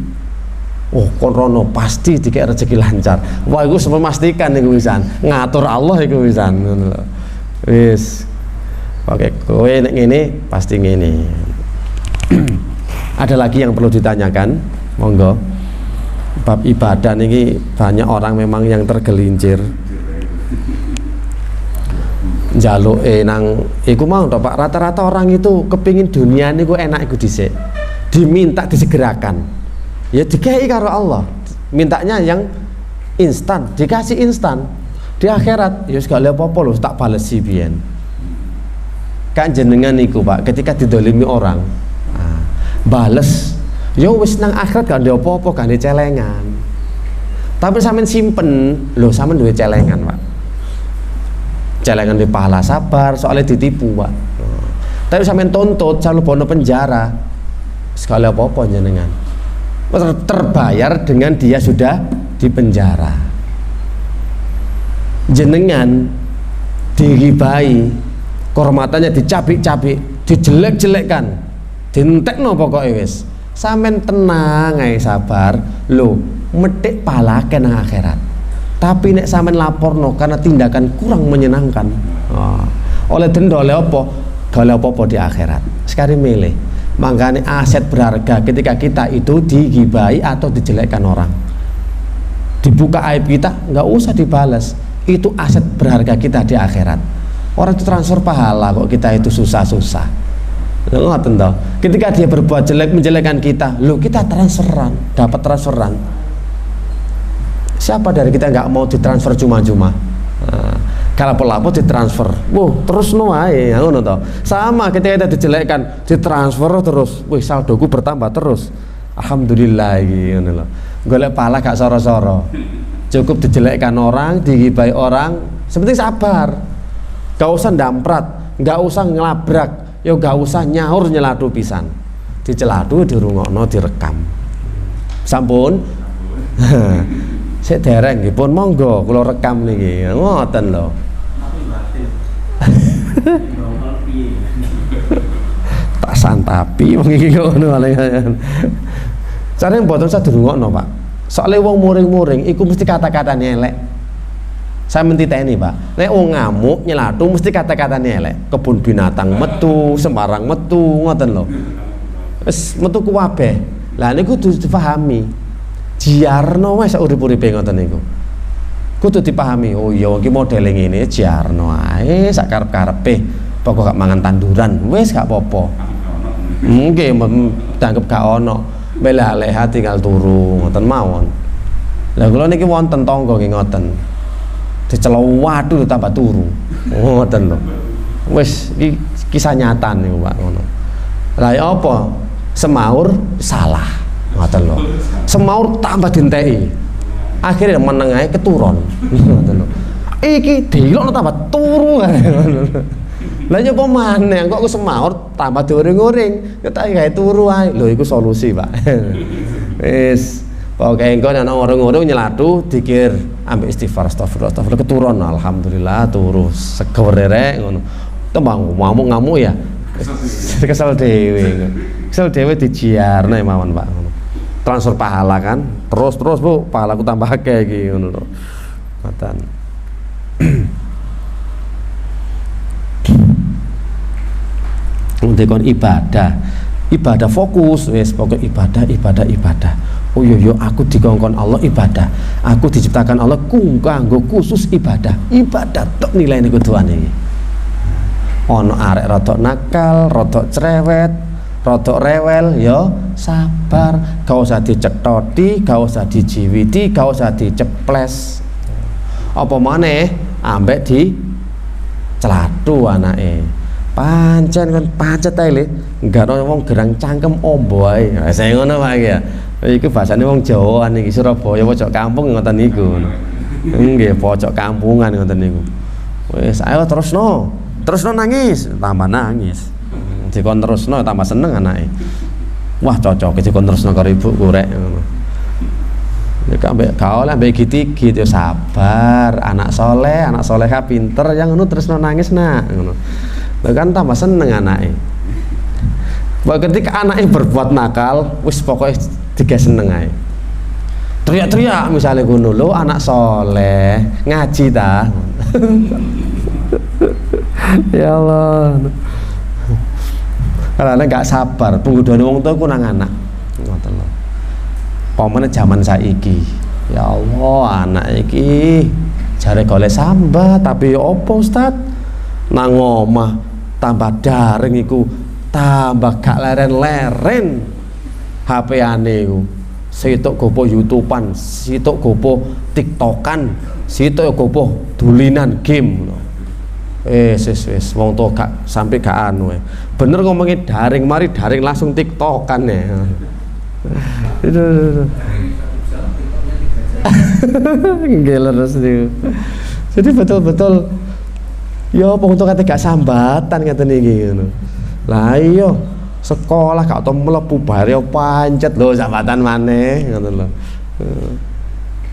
Oh, korono pasti dikek rezeki lancar. Wah, iku memastikan niku wisan. Ngatur Allah iku wisan, ngono lho. Wis. Oke, kowe nek ngene pasti ngene. Ada lagi yang perlu ditanyakan? Monggo. Bab ibadah niki banyak orang memang yang tergelincir. Jaluk nang iku mau toh Pak, rata-rata orang itu kepingin dunia niku enak iku dhisik, diminta disegerakan, ya dikei karo Allah, mintanya yang instan, dikasih instan. Di akhirat ya gak lha apa-apa lho, tak balesi biyen. Kan jenengan niku Pak, ketika didolimi orang bales ya wis nang akhirat gak ada apa-apa, gak ada celengan. Tapi sampean simpen lho, sampean duwe celengan Pak, celengan di pahala sabar soalnya ditipu Pak. Tapi sampean tuntut selalu bono penjara sekali apa-apa jenengan terbayar dengan dia sudah di penjara. Jenengan diribai, kehormatannya dicabik-cabik, dijelek-jelekkan, dientekno pokoknya wis. Sampean tenang ae sabar lho, metik palake nang akhirat. Tapi nek sampean laporno karena tindakan kurang menyenangkan, oleh denda oleh apa? Oleh apa di akhirat. Sekarang milih. Makanya aset berharga ketika kita itu digibai atau dijelekkan orang, dibuka aib kita, nggak usah dibalas. Itu aset berharga kita di akhirat. Orang itu transfer pahala kok, kita itu susah-susah. Ngoten toh. Ketika dia berbuat jelek, menjelekkan kita, lo kita transferan, dapat transferan. Siapa dari kita nggak mau ditransfer cuma-cuma? Kalau pelaku ditransfer, terus ae, ngono toh. Sama ketika kita dijelekkan, ditransfer terus, saldoku bertambah terus. Alhamdulillah iki ngono lho. Golek pahala gak soro-soro. Cukup dijelekkan orang, digibai orang, sepenting sabar. Gak usah ndamprat, gak usah ngelabrak, ya gak usah nyaur nyeladu pisan. Diceladu dirungokno direkam. Sampun. Sik dereng nggih pun monggo kula rekam niki. Ngoten lho. Tak santapi wong iki ngono alengan. Carane mboten usah dirungokno, Pak. Soale wong muring-muring iku mesti kata-katane elek. Saya mentiteni, Pak. Nek wong ngamuk nyelatu mesti kata-katane elek. Kebun binatang metu, Semarang metu, ngoten lho. Wis metu kuwabeh. Lah niku kudu dipahami. Jiarno wis urip-uripe ngoten niku. Kudu dipahami, oh iya iki modele ngene jiarno ae sak karep-karepe. Pokok gak mangan tanduran, wis gak apa-apa. Nggih dianggep gak ono. Bela leha tinggal turu ngoten mawon. Lah kula niki wonten tangga nggih ngoten. Dicelok waduh tambah turu. Ngoten lho. Wis iki kisah nyata niku Pak ngono. Lah ya apa? Semaur salah. Ngoten lho. Semaur tambah dinteki. Akhirnya menengahe keturun. Ngoten lho. Iki delokno tambah turu ngono. Lah nyoba maneh kok semaur tambah diuring-uring, ketak gawe turu ae. Lho iku solusi, Pak. Wis, pokoke engko ana urung-urung nyelatu dikir ambek istighfar astagfirullah keturun alhamdulillah turu seger rek ngono. Tembang ngamuk-ngamuk ya. Kesel dhewe. Kesel dhewe dijiarno mawon, Pak ngono. Transfer pahala kan. Terus Bu, pahalaku tambah akeh iki ngono lho. Ngoten. Untuk ibadah fokus wes pokok ibadah. Oh yo aku dikongkon Allah ibadah, aku diciptakan Allah kanggo khusus ibadah tok nilai niku tuane iki. Ono arek rodok nakal, rodok cerewet, rodok rewel, yo sabar, gak usah dicetoti, gak usah dijiwiti, gak usah diceples. Apa maneh ambek di celatu anake. Pancen kan pacet ae le, enggak ono wong gerang cangkem ombo ae. Saya ngono Pak iki ya. Iku bahasane wong Jawa niki Surabaya pojok kampung ngoten niku. Nggih, pojok kampungan ngoten niku. Wis ayo terusno nangis, tambah nangis. Dikon terusno tambah seneng anake. Wah cocok dikon terusno karo ibuku rek ngono. Nek ambek gaul ambek giti yo sabar, anak soleh pinter yang ngono terusno nangis nak ngono. Lha kan tambah seneng anake. Ketika anake berbuat nakal, wis pokoke digawe seneng ae. Teriak-teriak misalnya ngono lho, anak soleh, ngaji ta. Ya Allah. Karena gak sabar, penggudone wong tuwa ku nang anak. Ngoten lho. Pamane jaman saiki. Ya Allah, anak iki jare golek sambat, tapi ya apa Ustaz? Nang omah tambah daring iku tambah gak leren-leren HP-ane iku. Sitok gopo YouTubean, sitok gopo TikTokan, sitok gopo dulinan game. Wis wong tuwa gak sampai gak anu. Bener ngomongin daring, mari daring langsung TikTokan ya. Itu. Gila terus itu. Jadi betul-betul ya apa untuk kata gak sambatan ngeten iki ngono. Lah iya sekolah gak tau mlebu bare pancet lho sambatan maneh ngoten lho.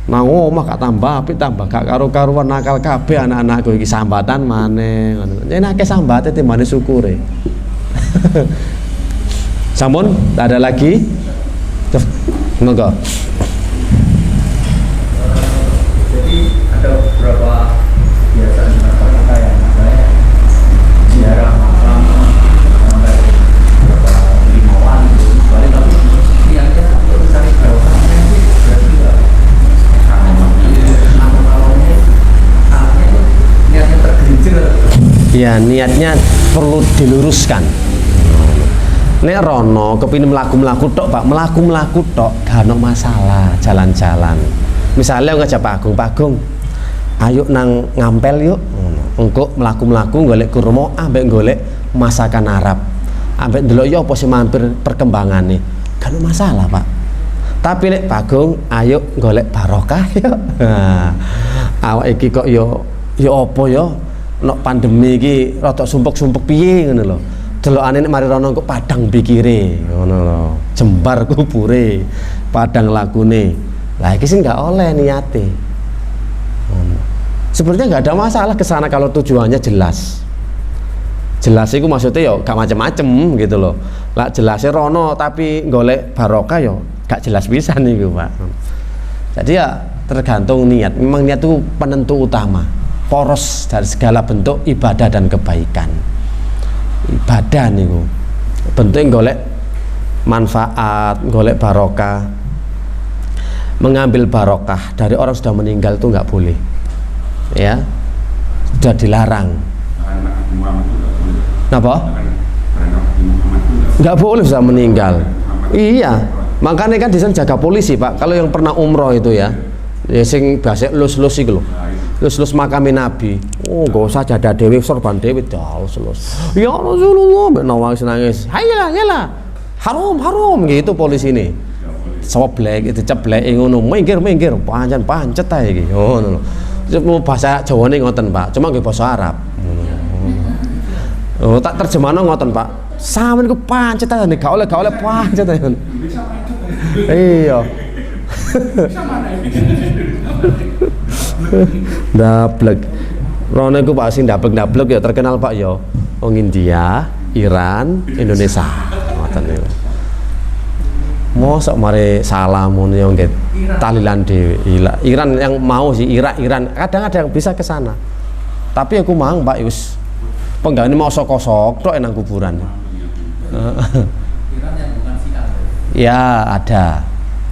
Nang omah gak tambah apik tambah gak karo-karuan nakal kabeh anak-anakku iki sambatan maneh ngono. Yen akeh sambate timbane syukure. Sampun ada lagi? Monggo. Jadi ada beberapa kebiasaan masyarakat yang misalnya ziarah makam sampai beberapa limauan gitu. Soalnya tapi niatnya untuk mencari barokah sih berarti nggak sama. Ya niatnya perlu diluruskan. Nek rono kepingin melaku tok Pak, melaku tok gak ono masalah, jalan-jalan. Misalnya ngajak Pak Agung, ayo nang ngampel yuk. Engko melaku golek kurma ambek golek masakan Arab. Ambek ndelok yo apa sih mampir perkembangane. Gak ono masalah Pak. Tapi lek Pak Agung, ayo golek barokah yuk. Awak iki kok yo apa yo? Nek pandemi iki rada sumpek-sumpek piye ngono lho. Delokane nek mari rono kok padang pikire ngono lho. Jembar kubure, padang lakune. Lah iki sing enggak oleh niate. Sebenarnya enggak ada masalah ke sana kalau tujuannya jelas. Jelas itu maksudnya yo gak macem-macem gitu loh. Lah jelasnya rono tapi golek barokah yo gak jelas pisan niku, Pak. Jadi ya tergantung niat. Memang niat itu penentu utama. Poros dari segala bentuk ibadah dan kebaikan. Ibadah niku bentuknya golek manfaat, golek barokah. Mengambil barokah dari orang sudah meninggal itu nggak boleh, ya, sudah dilarang. Kenapa? Nggak boleh sudah meninggal. Iya, makanya kan di sana jaga polisi Pak. Kalau yang pernah umroh itu ya sing biasa lus-lus iku lho. Lus makame Nabi. Oh, gak usah jadah dewi, sorban dewi, lus. Ya Rasulullah, nangis nangis. Hayalah, harum gitu polisi ini. Soblek itu ceblek ngono, minggir, pancet ae iki. Ngono lho. Bahasa Jawane ngoten, Pak. Cuma nggih basa Arab. Oh, tak terjemahno ngoten, Pak. Sampeyan ku pancet ae gak oleh pancet ae. Iya. Dablek rono iku Pak sing dablek ya terkenal Pak ya wong India, Iran, Indonesia ngoten niku. Mosok mare salam ngono ya nggih tahlilan dhewe. Iran yang mau sih Iran kadang ada yang bisa ke sana. Tapi aku mang Pak wis penggane mau sok-sok tok nang kuburan. Iran yang bukan Syiah. Ya ada.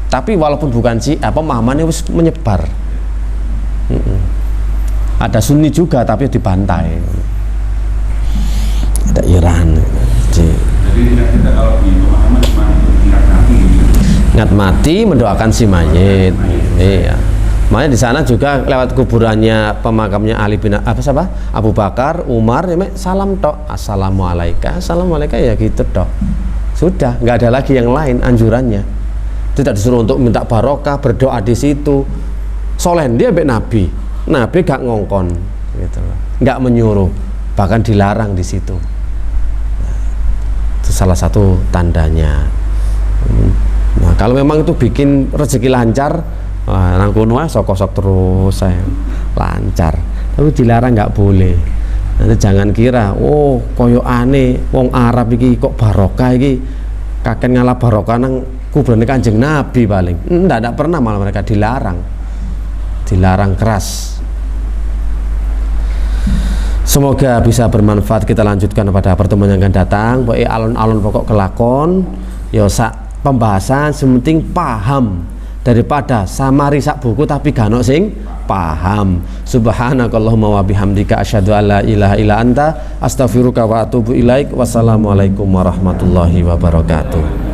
Tapi walaupun bukan Syiah pemahamannya wis menyebar. Ada Sunni juga tapi dibantai. Ada Iran. Jadi kita kalau di pemahaman cuma ingat mati mendoakan si mayit. Iya. Makanya di sana juga lewat kuburannya pemakamnya Ali bin Abu Bakar, Umar, ya salam tok, assalamualaikum ya gitu tok. Sudah, nggak ada lagi yang lain anjurannya. Tidak disuruh untuk minta barokah, berdoa di situ. Solen dia mbek Nabi gak ngongkon gitu loh. Gak menyuruh, bahkan dilarang di situ. Itu salah satu tandanya. Nah, kalau memang itu bikin rezeki lancar, nang kono sok-sok terus saya lancar. Tapi dilarang nggak boleh. Nanti jangan kira, oh koyo aneh, wong Arab iki kok barokah iki, kakek ngalah barokah nang kuburan Kanjeng Nabi paling. Enggak pernah, malah mereka dilarang keras. Semoga bisa bermanfaat. Kita lanjutkan pada pertemuan yang akan datang. Pokoknya alon-alon pokok kelakon ya sak pembahasan sementing paham daripada samari sak buku tapi gak ono sing paham. Subhanakallahumma wa bihamdika asyhadu an la ilaha illa anta astaghfiruka wa atubu ilaik. Wassalamualaikum warahmatullahi wabarakatuh.